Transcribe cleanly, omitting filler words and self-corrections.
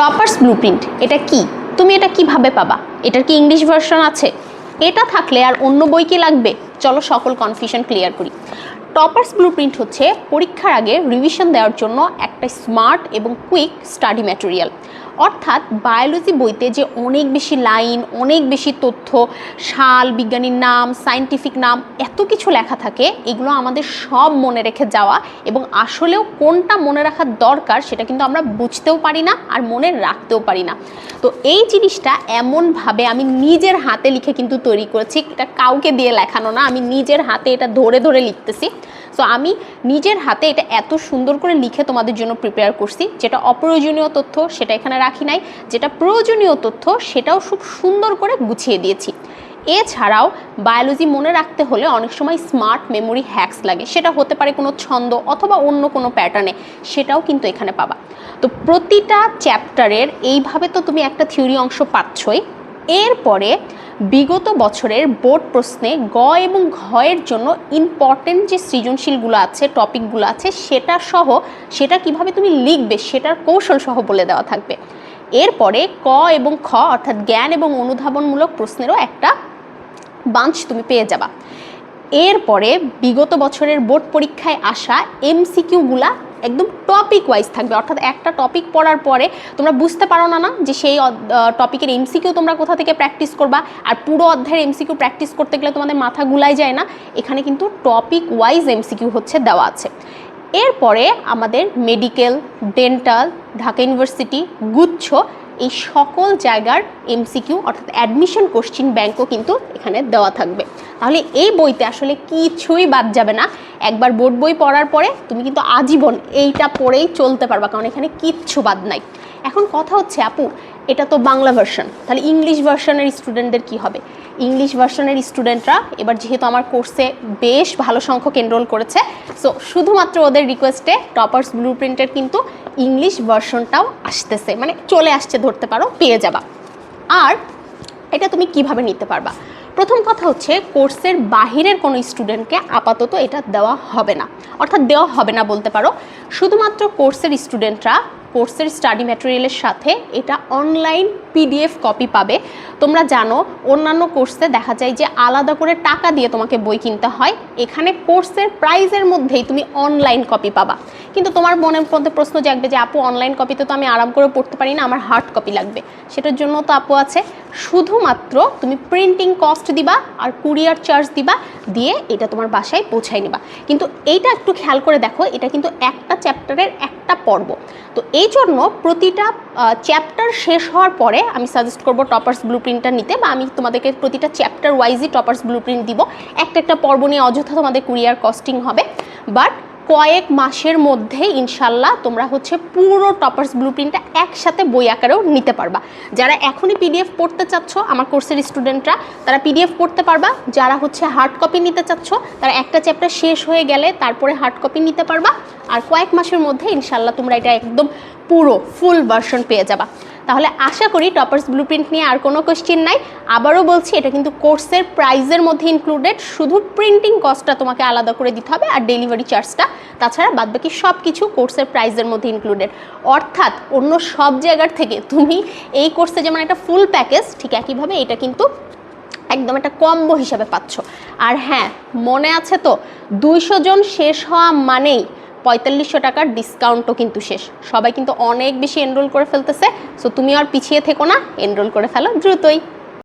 Toppers blueprint এটা কি, তুমি এটা কিভাবে পাবা? এটার কি ইংলিশ ভার্সন আছে? এটা থাকলে আর অন্য বই কি লাগবে? চলো সকল কনফিউশন ক্লিয়ার করি। টপার্স ব্লুপ্রিন্ট হচ্ছে পরীক্ষার আগে রিভিশন দেওয়ার জন্য একটা স্মার্ট এবং কুইক স্টাডি ম্যাটেরিয়াল। অর্থাৎ বায়োলজি বইতে যে অনেক বেশি লাইন, অনেক বেশি তথ্য, সাল, বিজ্ঞানীর নাম, সায়েন্টিফিক নাম, এত কিছু লেখা থাকে, এগুলো আমাদের সব মনে রেখে যাওয়া এবং আসলেও কোনটা মনে রাখার দরকার সেটা কিন্তু আমরা বুঝতেও পারি না আর মনে রাখতেও পারি না। তো এই জিনিসটা এমনভাবে আমি নিজের হাতে লিখে কিন্তু তৈরি করেছি, এটা কাউকে দিয়ে লেখানো না, আমি নিজের হাতে এটা ধরে ধরে লিখতেছি। সো আমি নিজের হাতে এটা এত সুন্দর করে লিখে তোমাদের জন্য প্রিপেয়ার করছি, যেটা অপ্রয়োজনীয় তথ্য সেটা এখানে রাখি নাই, যেটা প্রয়োজনীয় তথ্য সেটাও খুব সুন্দর করে গুছিয়ে দিয়েছি। এছাড়াও বায়োলজি মনে রাখতে হলে অনেক সময় স্মার্ট মেমোরি হ্যাকস লাগে, সেটা হতে পারে কোনো ছন্দ অথবা অন্য কোনো প্যাটার্নে, সেটাও কিন্তু এখানে পাবা। তো প্রতিটা চ্যাপ্টারের এইভাবে তো তুমি একটা থিওরি অংশ পাচ্ছই, এরপরে বিগত বছরের বোর্ড প্রশ্নে গ এবং ঘয়ের জন্য ইম্পর্টেন্ট যে সৃজনশীলগুলো আছে, টপিকগুলো আছে, সেটা সহ সেটা কিভাবে তুমি লিখবে সেটার কৌশল সহ বলে দেওয়া থাকবে। এরপরে ক এবং খ অর্থাৎ জ্ঞান এবং অনুধাবনমূলক প্রশ্নেরও একটা বাঞ্চ তুমি পেয়ে যাবা। এরপরে বিগত বছরের বোর্ড পরীক্ষায় আসা এমসিকিউগুলা একদম টপিক ওয়াইজ থাকবে, অর্থাৎ একটা টপিক পড়ার পরে তোমরা বুঝতে পারো না যে সেই টপিকের এমসিকিউ তোমরা কোথা থেকে প্র্যাকটিস করবা, আর পুরো অধ্যায়ের এমসিকিউ প্র্যাকটিস করতে গেলে তোমাদের মাথা গুলাই যায় না, এখানে কিন্তু টপিক ওয়াইজ এমসিকিউ হচ্ছে দেওয়া আছে। এরপরে আমাদের মেডিকেল, ডেন্টাল, ঢাকা ইউনিভার্সিটি, গুচ্ছ, এই সকল জায়গার এমসিকিউ অর্থাৎ অ্যাডমিশন কোশ্চিন ব্যাংকও কিন্তু এখানে দেওয়া থাকবে। তাহলে এই বইতে আসলে কিছুই বাদ যাবে না। একবার বোর্ড বই পড়ার পরে তুমি কিন্তু আজীবন এইটা পড়েই চলতে পারবা, কারণ এখানে কিচ্ছু বাদ নাই। এখন কথা হচ্ছে আপু, এটা তো বাংলা ভার্সন, তাহলে ইংলিশ ভার্সনের স্টুডেন্টদের কি হবে? ইংলিশ ভার্সনের স্টুডেন্টরা এবার যেহেতু আমার কোর্সে বেশ ভালো সংখ্যক এনরোল করেছে, সো শুধুমাত্র ওদের রিকোয়েস্টে টপার্স ব্লুপ্রিন্টের কিন্তু ইংলিশ ভার্সনটাও আসতেছে, মানে চলে আসছে ধরতে পারো, পেয়ে যাবা। আর এটা তুমি কিভাবে নিতে পারবা? প্রথম কথা হচ্ছে কোর্সের বাহিরের কোনো স্টুডেন্টকে আপাতত এটা দেওয়া হবে না, অর্থাৎ দেওয়া হবে না বলতে পারো। শুধুমাত্র কোর্সের স্টুডেন্টরা কোর্সের স্টাডি ম্যাটেরিয়ালের সাথে এটা অনলাইন পিডিএফ কপি পাবে। তোমরা জানো অন্যান্য কোর্সে দেখা যায় যে আলাদা করে টাকা দিয়ে তোমাকে বই কিনতে হয়, এখানে কোর্সের প্রাইজের মধ্যেই তুমি অনলাইন কপি পাবা। কিন্তু তোমার মনের মধ্যে প্রশ্ন জাগবে যে আপু অনলাইন কপিতে তো আমি আরাম করে পড়তে পারি না, আমার হার্ড কপি লাগবে। সেটার জন্য তো আপু আছে, শুধুমাত্র তুমি প্রিন্টিং কস্ট দিবা আর কুরিয়ার চার্জ দিবা, দিয়ে এটা তোমার বাসায় পৌঁছাই নিবা। কিন্তু এইটা একটু খেয়াল করে দেখো, এটা কিন্তু একটা চ্যাপ্টারের একটা পর্ব। তো এই জন্য প্রতিটা চ্যাপ্টার শেষ হওয়ার পরে আমি সাজেস্ট করব টপার্স ব্লুপ্রিন্টটা নিতে, বা আমি তোমাদেরকে প্রতিটা চ্যাপ্টার ওয়াইজই টপার্স ব্লুপ্রিন্ট দিব। একটা একটা পর্ব নিয়ে অযথা তোমাদের কুরিয়ার কস্টিং হবে, বাট কয়েক মাসের মধ্যে ইনশাল্লাহ তোমরা হচ্ছে পুরো টপার্স ব্লুপ্রিন্টটা একসাথে বই আকারেও নিতে পারবা। যারা এখনই পিডিএফ পড়তে চাচ্ছ আমার কোর্সের স্টুডেন্টরা, তারা পিডিএফ পড়তে পারবা। যারা হচ্ছে হার্ড কপি নিতে চাচ্ছ, তারা একটা চ্যাপ্টার শেষ হয়ে গেলে তারপরে হার্ড কপি নিতে পারবা। আর কয়েক মাসের মধ্যে ইনশাল্লাহ তোমরা এটা একদম পুরো ফুল ভার্সন পেয়ে যাবা। তাহলে আশা করি টপার্স ব্লুপ্রিন্ট নিয়ে আর কোনো কোয়েশ্চেন নাই। আবারও বলছি, এটা কিন্তু কোর্সের প্রাইজের মধ্যে ইনক্লুডেড, শুধু প্রিন্টিং কস্টটা তোমাকে আলাদা করে দিতে হবে আর ডেলিভারি চার্জটা, তাছাড়া বাদবাকি সব কিছু কোর্সের প্রাইজের মধ্যে ইনক্লুডেড। অর্থাৎ অন্য সব জায়গার থেকে তুমি এই কোর্সে যেমন একটা ফুল প্যাকেজ, ঠিক একইভাবে এটা কিন্তু একদম একটা কম্বো হিসাবে পাচ্ছ। আর হ্যাঁ, মনে আছে তো 200 জন শেষ হওয়া মানেই 4500 টাকার ডিসকাউন্টও কিন্তু শেষ। সবাই কিন্তু অনেক বেশি এনরোল করে ফেলতেছে, সো তুমি আর পিছিয়ে থেকো না, এনরোল করে ফেলো দ্রুতই।